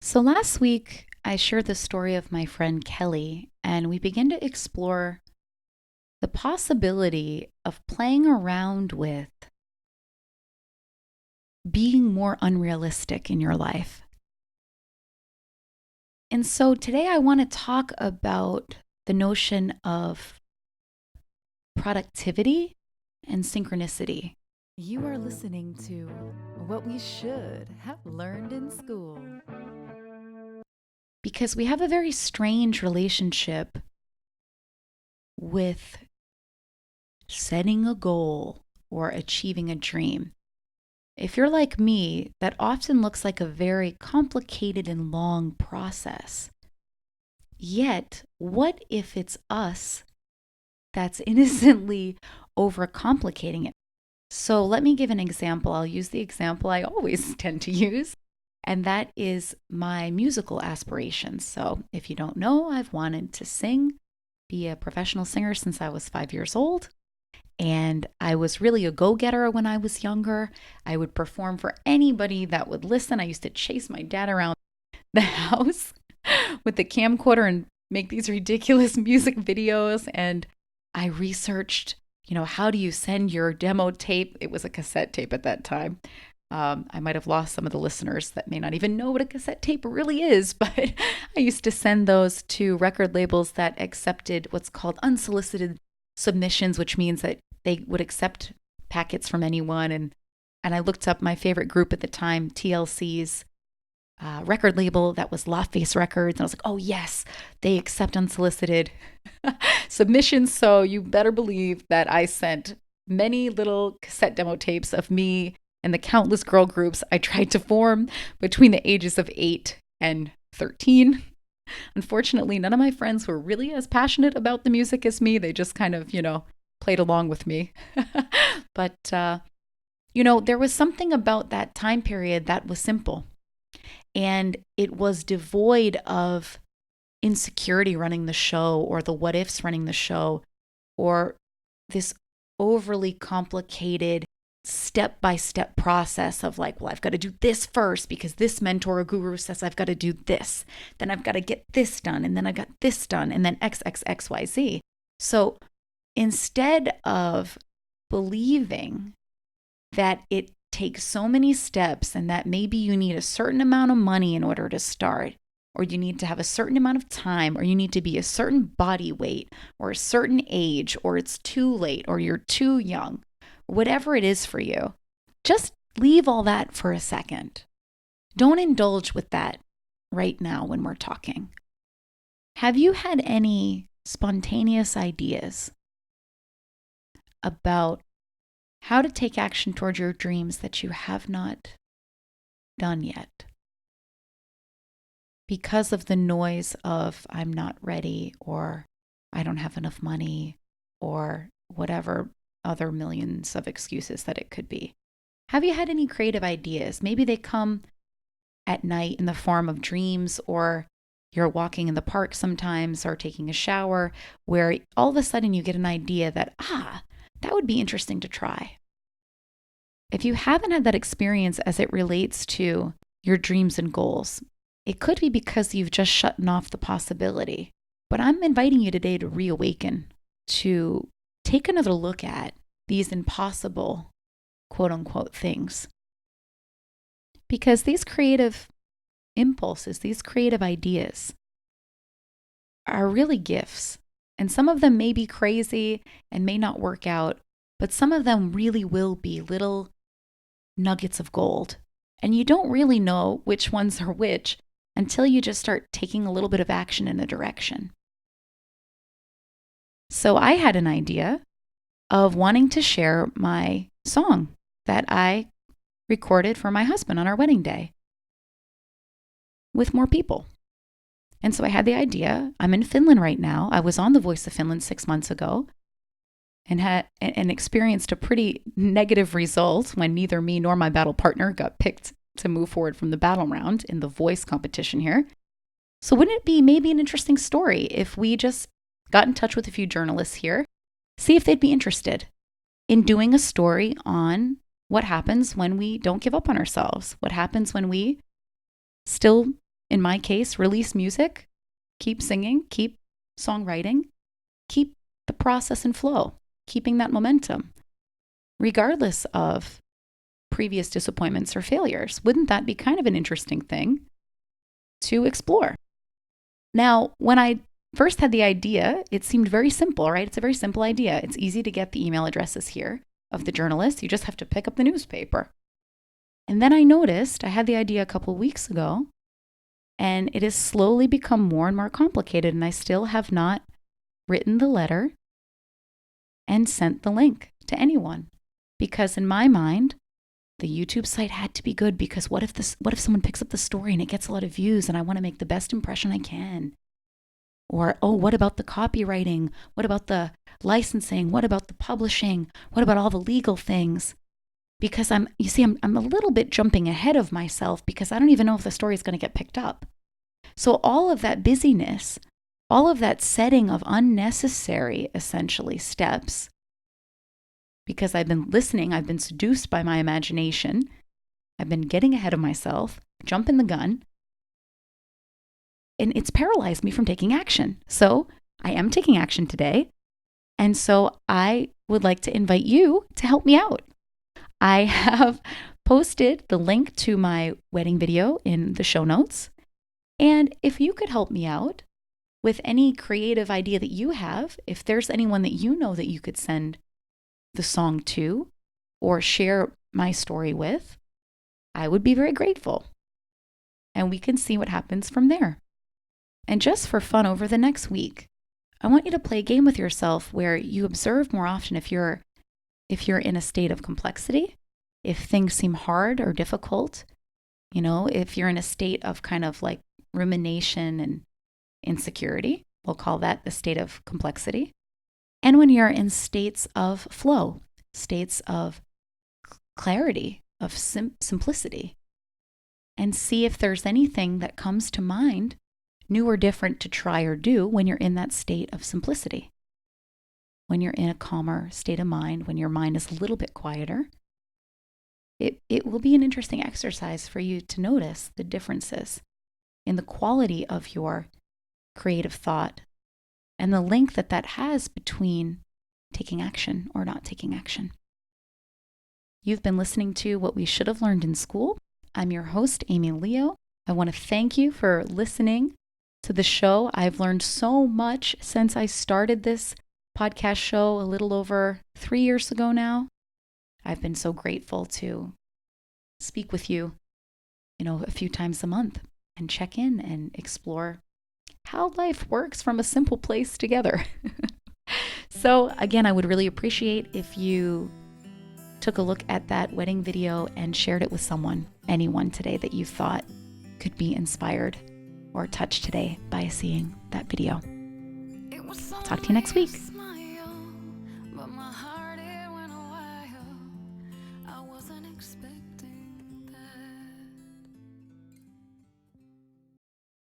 So last week, I shared the story of my friend Kelly, and we began to explore the possibility of playing around with being more unrealistic in your life. And so today, I want to talk about the notion of productivity and synchronicity. You are listening to What We Should Have Learned in School. Because we have a very strange relationship with setting a goal or achieving a dream. If you're like me, that often looks like a very complicated and long process. Yet, what if it's us that's innocently overcomplicating it? So, let me give an example. I'll use the example I always tend to use, and that is my musical aspirations. So, if you don't know, I've wanted to sing, be a professional singer since I was 5 years old. And I was really a go-getter when I was younger. I would perform for anybody that would listen. I used to chase my dad around the house with the camcorder and make these ridiculous music videos. And I researched, how do you send your demo tape? It was a cassette tape at that time. I might have lost some of the listeners that may not even know what a cassette tape really is, but I used to send those to record labels that accepted what's called unsolicited submissions, which means that they would accept packets from anyone. And I looked up my favorite group at the time, TLC's record label that was LaFace Records. And I was like, oh, yes, they accept unsolicited submissions. So you better believe that I sent many little cassette demo tapes of me and the countless girl groups I tried to form between the ages of 8 and 13. Unfortunately, none of my friends were really as passionate about the music as me. They just kind of, played along with me. But, there was something about that time period that was simple. And it was devoid of insecurity running the show or the what ifs running the show or this overly complicated step-by-step process of like, well, I've got to do this first because this mentor or guru says I've got to do this. Then I've got to get this done. And then I got this done. And then XXXYZ. So instead of believing that it takes so many steps and that maybe you need a certain amount of money in order to start, or you need to have a certain amount of time, or you need to be a certain body weight or a certain age, or it's too late, or you're too young, whatever it is for you, just leave all that for a second. Don't indulge with that right now when we're talking. Have you had any spontaneous ideas about how to take action towards your dreams that you have not done yet? Because of the noise of I'm not ready, or I don't have enough money, or whatever other millions of excuses that it could be. Have you had any creative ideas? Maybe they come at night in the form of dreams, or you're walking in the park sometimes or taking a shower where all of a sudden you get an idea that, that would be interesting to try. If you haven't had that experience as it relates to your dreams and goals, it could be because you've just shut off the possibility. But I'm inviting you today to reawaken, to take another look at these impossible, quote unquote, things. Because these creative impulses, these creative ideas are really gifts. And some of them may be crazy and may not work out, but some of them really will be little nuggets of gold. And you don't really know which ones are which until you just start taking a little bit of action in a direction. So I had an idea of wanting to share my song that I recorded for my husband on our wedding day with more people. And so I had the idea. I'm in Finland right now. I was on The Voice of Finland 6 months ago and had and experienced a pretty negative result when neither me nor my battle partner got picked to move forward from the battle round in the voice competition here. So wouldn't it be maybe an interesting story if we just got in touch with a few journalists here, see if they'd be interested in doing a story on what happens when we don't give up on ourselves, what happens when we still In my case, release music, keep singing, keep songwriting, keep the process in flow, keeping that momentum, regardless of previous disappointments or failures. Wouldn't that be kind of an interesting thing to explore? Now, when I first had the idea, it seemed very simple, right? It's a very simple idea. It's easy to get the email addresses here of the journalists. You just have to pick up the newspaper. And then I noticed I had the idea a couple of weeks ago, and it has slowly become more and more complicated. And I still have not written the letter and sent the link to anyone. Because in my mind, the YouTube site had to be good, because what if someone picks up the story and it gets a lot of views and I want to make the best impression I can? Or, oh, what about the copywriting? What about the licensing? What about the publishing? What about all the legal things? Because I'm a little bit jumping ahead of myself, because I don't even know if the story is going to get picked up. So all of that busyness, all of that setting of unnecessary, essentially, steps, because I've been listening, I've been seduced by my imagination, I've been getting ahead of myself, jumping the gun, and it's paralyzed me from taking action. So I am taking action today. And so I would like to invite you to help me out. I have posted the link to my wedding video in the show notes. And if you could help me out with any creative idea that you have, if there's anyone that you know that you could send the song to or share my story with, I would be very grateful. And we can see what happens from there. And just for fun, over the next week, I want you to play a game with yourself where you observe more often if you're in a state of complexity, if things seem hard or difficult, if you're in a state of kind of like rumination and insecurity, we'll call that the state of complexity. And when you're in states of flow, states of clarity, of simplicity, and see if there's anything that comes to mind, new or different, to try or do when you're in that state of simplicity. When you're in a calmer state of mind, when your mind is a little bit quieter, it will be an interesting exercise for you to notice the differences in the quality of your creative thought and the link that has between taking action or not taking action. You've been listening to What We Should Have Learned in School. I'm your host, Amy Leo. I want to thank you for listening to the show. I've learned so much since I started this podcast show a little over 3 years ago now. I've been so grateful to speak with you, a few times a month and check in and explore how life works from a simple place together. So again, I would really appreciate if you took a look at that wedding video and shared it with anyone today that you thought could be inspired or touched today by seeing that video. I'll talk to you next week. But my heart, it went a while. I wasn't expecting